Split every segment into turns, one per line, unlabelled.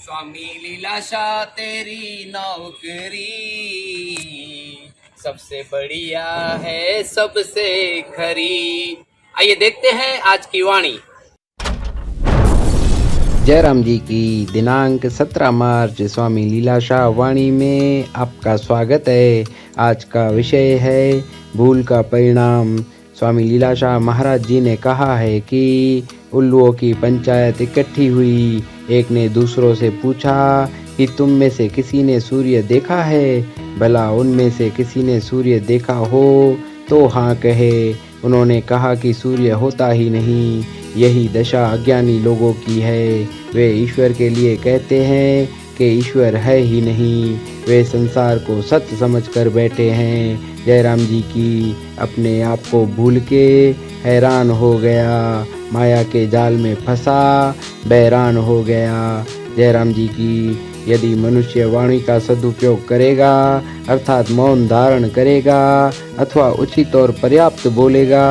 स्वामी लीलाशाह तेरी नौकरी सबसे बढ़िया है सबसे खरी। आइए देखते हैं आज की वाणी।
जयराम जी की दिनांक 17 मार्च स्वामी लीलाशाह वाणी में आपका स्वागत है। आज का विषय है भूल का परिणाम। स्वामी लीलाशाह महाराज जी ने कहा है कि उल्लुओं की पंचायत इकट्ठी हुई। एक ने दूसरों से पूछा कि तुम में से किसी ने सूर्य देखा है? भला उनमें से किसी ने सूर्य देखा हो तो हाँ कहे। उन्होंने कहा कि सूर्य होता ही नहीं। यही दशा अज्ञानी लोगों की है। वे ईश्वर के लिए कहते हैं कि ईश्वर है ही नहीं। वे संसार को सत्य समझकर बैठे हैं। जयराम जी की अपने आप को भूल के हैरान हो गया, माया के जाल में फंसा बैरान हो गया। जयराम जी की यदि मनुष्य वाणी का सदुपयोग करेगा अर्थात मौन धारण करेगा अथवा उचित और पर्याप्त बोलेगा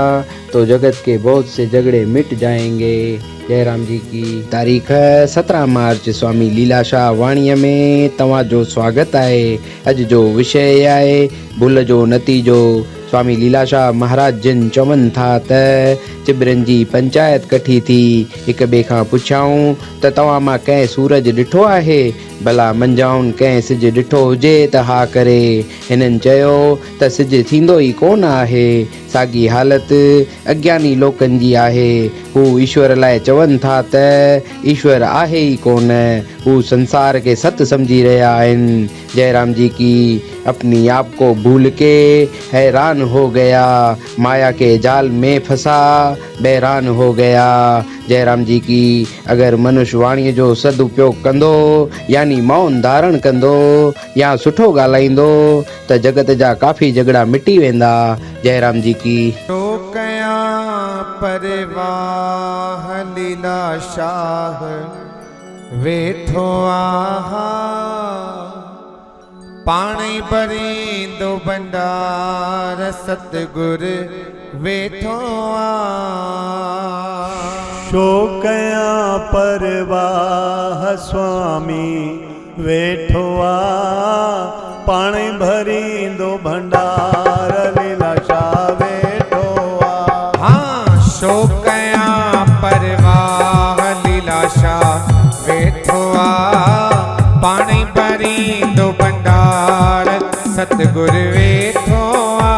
तो जगत के बहुत से झगड़े मिट जाएंगे। जयराम जी की तारीख 17 मार्च स्वामी लीलाशाह वाणीअ में तव्हांजो स्वागत आहे। अॼु जो विषय आहे भुल जो नतीजो। स्वामी लीलाशाह महाराज जिन चवनि था त चिबरनि जी पंचायत कठी थी। हिक ॿिए खां पुछाऊं त तव्हां मां कंहिं सूरज ॾिठो आहे? भला मंझाउनि कंहिं सिज ॾिठो हुजे त हा करे। हिननि चयो त सिज थींदो ई कोन आहे। साॻी हालति अज्ञानी लोकनि जी आहे। हू ईश्वर लाइ चवनि था त ईश्वर आहे ई कोन। हू संसार के सत्य समझी रहिया आहिनि। जयराम जी की अपनी आप को भूल के हैरान हो गया, माया के जाल में फंसा बैरान हो गया। जयराम जी की अगर मनुष्य वाणीअ जो सदुपयोग कंदो यानी मौन धारण कंदो या सुठो ॻाल्हाईंदो त जगत जा काफ़ी झगड़ा मिटी वेंदा। जयराम जी की
तो कया परवाह लीलाशाह वेठो आहा पाणी भरींदो भंडार सतगुर वेठो आ।
शो कया परवाह स्वामी वेठो आ पाणी भरींदो भंडार लीलाशाह वेठो आ।
हाँ शो कया परवाह लीलाशाह वेठो आ पाणी भरींदो भंडार सतगुर वेठो आ।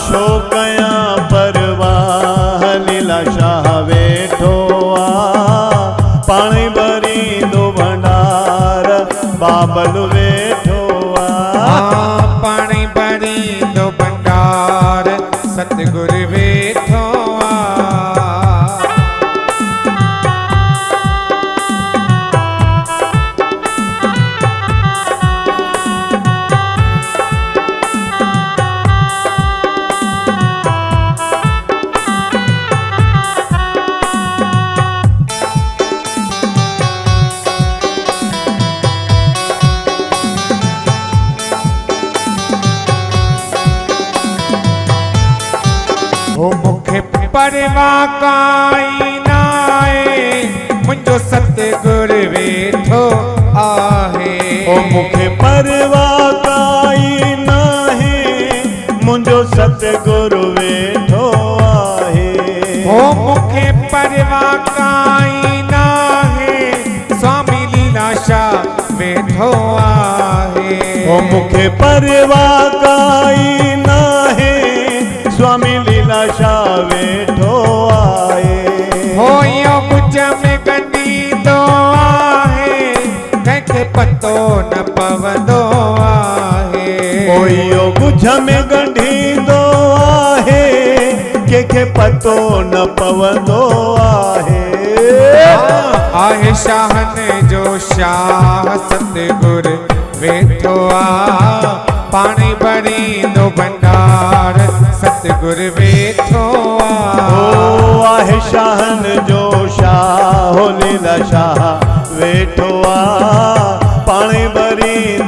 शो कया परवाह लीलाशाह वेठो आ पाणी भरींदो भंडार बाबल वेठो आ।
पाणी भरींदो भंडार सतगुर वेठो आ। ओ मुखे परवाह काई नाए मुंहिंजो सतगुर वेठो आहे।
ओ मुखे परवाह काई नाहे मुंहिंजो सतगुरु वेठो आहे।
ओ मुखे परवाह काई नाहे स्वामी लीलाशाह वेठो आहे।
ओ मुखे परवाह काई नाहे स्वामी लीलाशाह वेठो आहे।
हो यो कुझ में गंढींदो आहे कंहिंखे पतो न पवंदो आहे।
ओ यो कुझ में गंढींदो आहे कंहिंखे पतो न पवंदो आहे।
आहे शाहन जो शाह सतगुर वेठो आ पाणी भरींदो भंडार सतगुर वेठो आ।
ओ आहे शाहन जो शाह लीलाशाह वेठो आ पाणी भरींदो